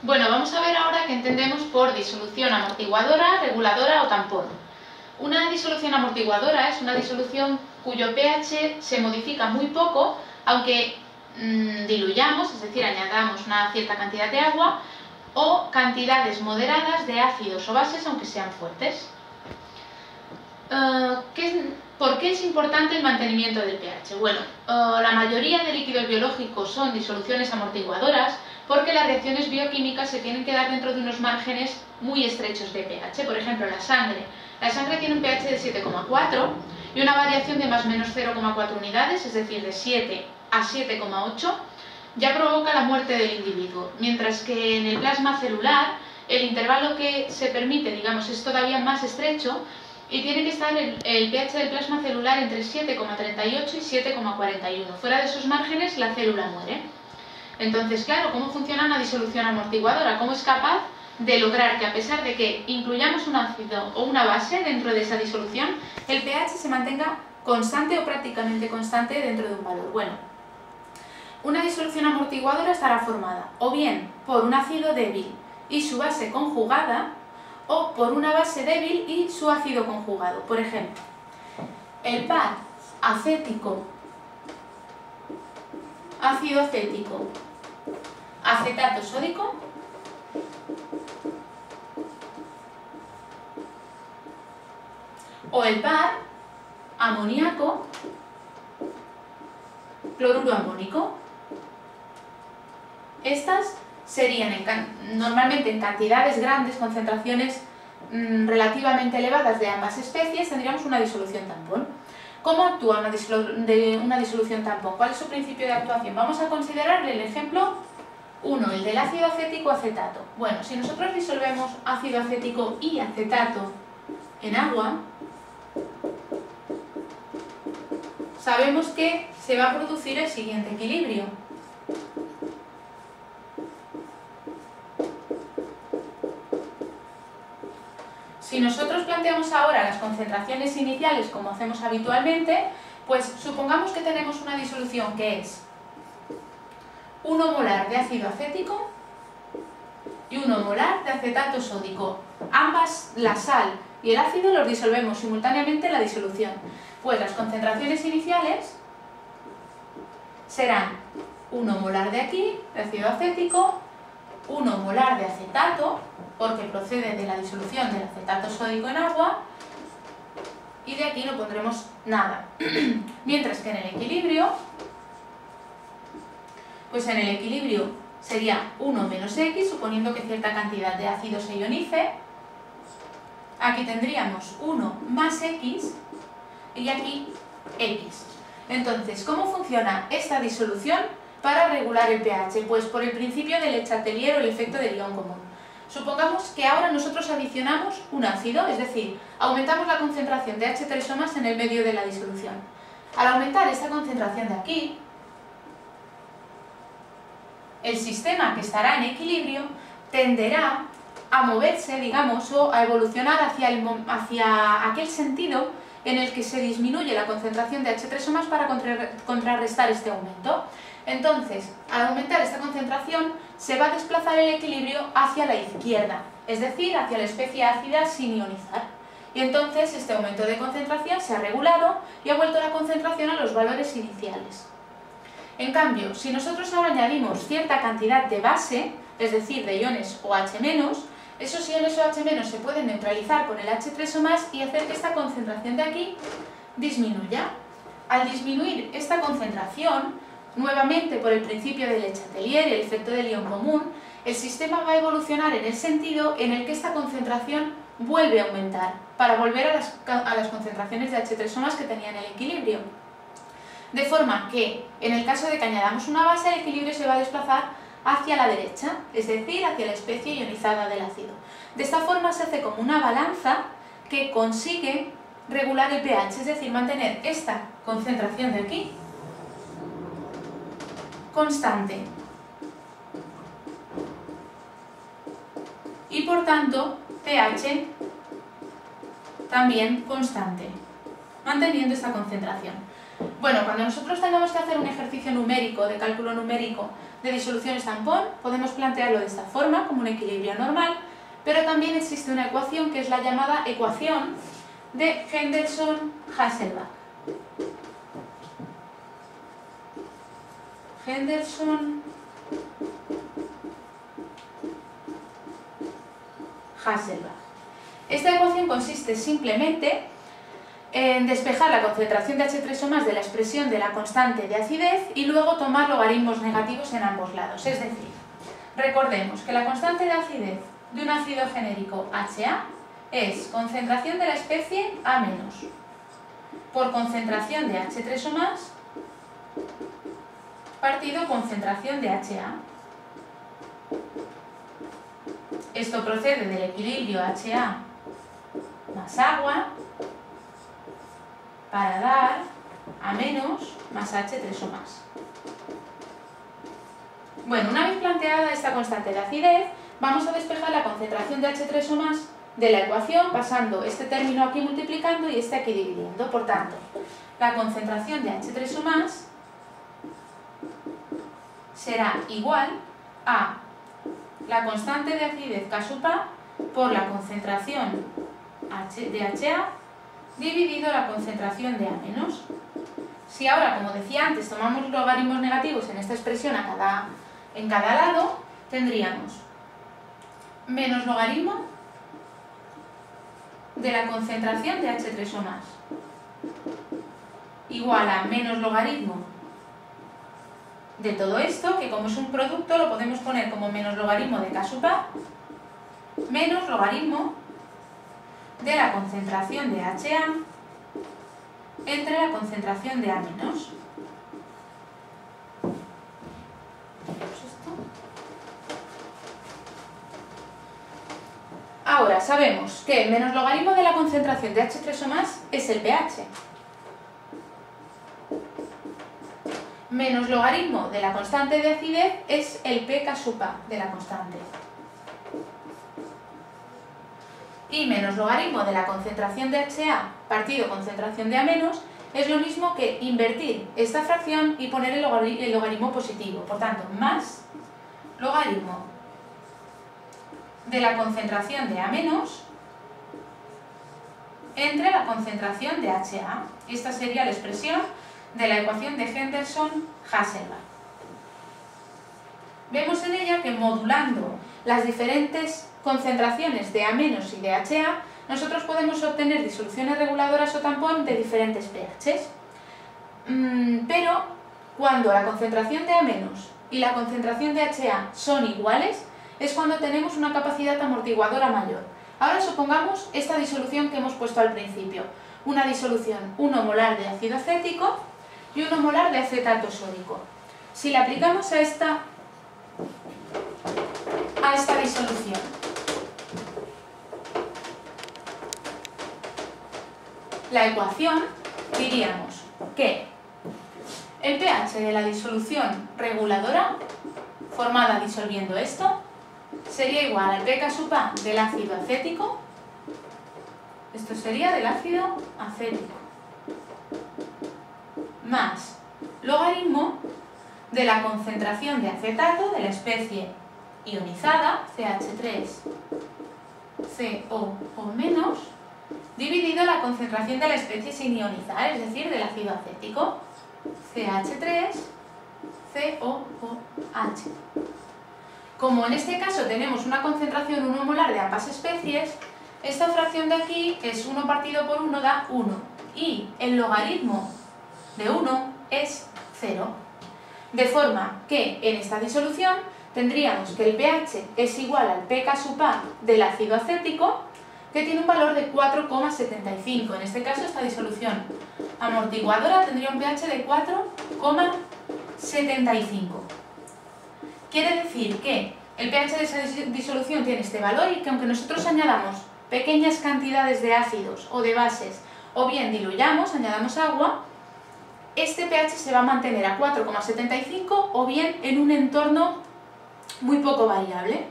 Bueno, vamos a ver ahora qué entendemos por disolución amortiguadora, reguladora o tampón. Una disolución amortiguadora es una disolución cuyo pH se modifica muy poco, aunque diluyamos, es decir, añadamos una cierta cantidad de agua, o cantidades moderadas de ácidos o bases, aunque sean fuertes. ¿Por qué es importante el mantenimiento del pH? Bueno, la mayoría de líquidos biológicos son disoluciones amortiguadoras porque las reacciones bioquímicas se tienen que dar dentro de unos márgenes muy estrechos de pH. Por ejemplo, la sangre. La sangre tiene un pH de 7,4 y una variación de más o menos 0,4 unidades, es decir, de 7 a 7,8, ya provoca la muerte del individuo, mientras que en el plasma celular el intervalo que se permite, digamos, es todavía más estrecho y tiene que estar el pH del plasma celular entre 7,38 y 7,41. Fuera de esos márgenes la célula muere. Entonces, claro, ¿cómo funciona una disolución amortiguadora? ¿Cómo es capaz de lograr que a pesar de que incluyamos un ácido o una base dentro de esa disolución, el pH se mantenga constante o prácticamente constante dentro de un valor? Bueno, una disolución amortiguadora estará formada o bien por un ácido débil y su base conjugada, o por una base débil y su ácido conjugado. Por ejemplo, el par acético, ácido acético, acetato sódico, o el par amoníaco, cloruro amónico. Estas serían normalmente en cantidades grandes, concentraciones relativamente elevadas de ambas especies, tendríamos una disolución tampón. ¿Cómo actúa una disolución tampón? ¿Cuál es su principio de actuación? Vamos a considerarle el ejemplo 1, el del ácido acético acetato. Bueno, si nosotros disolvemos ácido acético y acetato en agua, sabemos que se va a producir el siguiente equilibrio. Si nosotros planteamos ahora las concentraciones iniciales como hacemos habitualmente, pues supongamos que tenemos una disolución que es 1 molar de ácido acético y 1 molar de acetato sódico. Ambas, la sal y el ácido, los disolvemos simultáneamente en la disolución. Pues las concentraciones iniciales serán 1 molar de aquí, de ácido acético, 1 molar de acetato, porque procede de la disolución del acetato sódico en agua, y de aquí no pondremos nada. Mientras que en el equilibrio, pues en el equilibrio sería 1 menos X, suponiendo que cierta cantidad de ácido se ionice. Aquí tendríamos 1 más X y aquí X. Entonces, ¿cómo funciona esta disolución para regular el pH? Pues por el principio del Le Chatelier o el efecto del ion común. Supongamos que ahora nosotros adicionamos un ácido, es decir, aumentamos la concentración de H3O+ en el medio de la disolución. Al aumentar esta concentración de aquí, el sistema que estará en equilibrio tenderá a moverse, digamos, o a evolucionar hacia aquel sentido en el que se disminuye la concentración de H3O+ para contrarrestar este aumento. Entonces, al aumentar esta concentración, se va a desplazar el equilibrio hacia la izquierda, es decir, hacia la especie ácida sin ionizar. Y entonces este aumento de concentración se ha regulado y ha vuelto la concentración a los valores iniciales. En cambio, si nosotros ahora añadimos cierta cantidad de base, es decir, de iones OH-, esos iones OH- se pueden neutralizar con el H3O+ y hacer que esta concentración de aquí disminuya. Al disminuir esta concentración, nuevamente por el principio del Le Chatelier y el efecto del ion común, el sistema va a evolucionar en el sentido en el que esta concentración vuelve a aumentar, para volver a las concentraciones de H3O+ que tenían el equilibrio. De forma que, en el caso de que añadamos una base, el equilibrio se va a desplazar hacia la derecha, es decir, hacia la especie ionizada del ácido. De esta forma se hace como una balanza que consigue regular el pH, es decir, mantener esta concentración de aquí constante y por tanto pH también constante, manteniendo esta concentración. Bueno, cuando nosotros tengamos que hacer un ejercicio numérico, de cálculo numérico, de disoluciones tampón podemos plantearlo de esta forma, como un equilibrio normal, pero también existe una ecuación que es la llamada ecuación de Henderson-Hasselbalch. Henderson-Hasselbalch. Esta ecuación consiste simplemente en despejar la concentración de H3O+ de la expresión de la constante de acidez y luego tomar logaritmos negativos en ambos lados. Es decir, recordemos que la constante de acidez de un ácido genérico HA es concentración de la especie A- por concentración de H3O+ partido concentración de HA. Esto procede del equilibrio HA más agua para dar A- más H3O+. Bueno, una vez planteada esta constante de acidez, vamos a despejar la concentración de H3O+ de la ecuación, pasando este término aquí multiplicando y este aquí dividiendo. Por tanto, la concentración de H3O+ será igual a la constante de acidez K sub A por la concentración de HA dividido la concentración de A-. Si ahora, como decía antes, tomamos logaritmos negativos en esta expresión en cada lado, tendríamos menos logaritmo de la concentración de H3O+ igual a menos logaritmo de todo esto, que como es un producto lo podemos poner como menos logaritmo de K sub A menos logaritmo de la concentración de HA entre la concentración de A-. Ahora sabemos que el menos logaritmo de la concentración de H3O+ es el pH. Menos logaritmo de la constante de acidez es el pK sub A de la constante. Y menos logaritmo de la concentración de HA partido concentración de A- es lo mismo que invertir esta fracción y poner el logaritmo positivo. Por tanto, más logaritmo de la concentración de A- entre la concentración de HA. Esta sería la expresión de la ecuación de Henderson-Hasselbalch. Vemos en ella que modulando las diferentes concentraciones de A- y de HA, nosotros podemos obtener disoluciones reguladoras o tampón de diferentes pHs. Pero cuando la concentración de A- y la concentración de HA son iguales, es cuando tenemos una capacidad amortiguadora mayor. Ahora supongamos esta disolución que hemos puesto al principio. Una disolución 1 molar de ácido acético y 1 molar de acetato sódico. Si le aplicamos a esta disolución la ecuación, diríamos que el pH de la disolución reguladora, formada disolviendo esto, sería igual al pK sub A del ácido acético, esto sería del ácido acético, más logaritmo de la concentración de acetato de la especie ionizada, CH3COO-, dividido la concentración de la especie sin ionizar, es decir, del ácido acético, CH3COOH. Como en este caso tenemos una concentración 1 molar de ambas especies, esta fracción de aquí es 1 partido por 1 da 1 y el logaritmo de 1 es 0. De forma que en esta disolución tendríamos que el pH es igual al pK sub A del ácido acético, que tiene un valor de 4,75. En este caso esta disolución amortiguadora tendría un pH de 4,75. Quiere decir que el pH de esa disolución tiene este valor y que aunque nosotros añadamos pequeñas cantidades de ácidos o de bases o bien diluyamos, añadamos agua, este pH se va a mantener a 4,75 o bien en un entorno muy poco variable.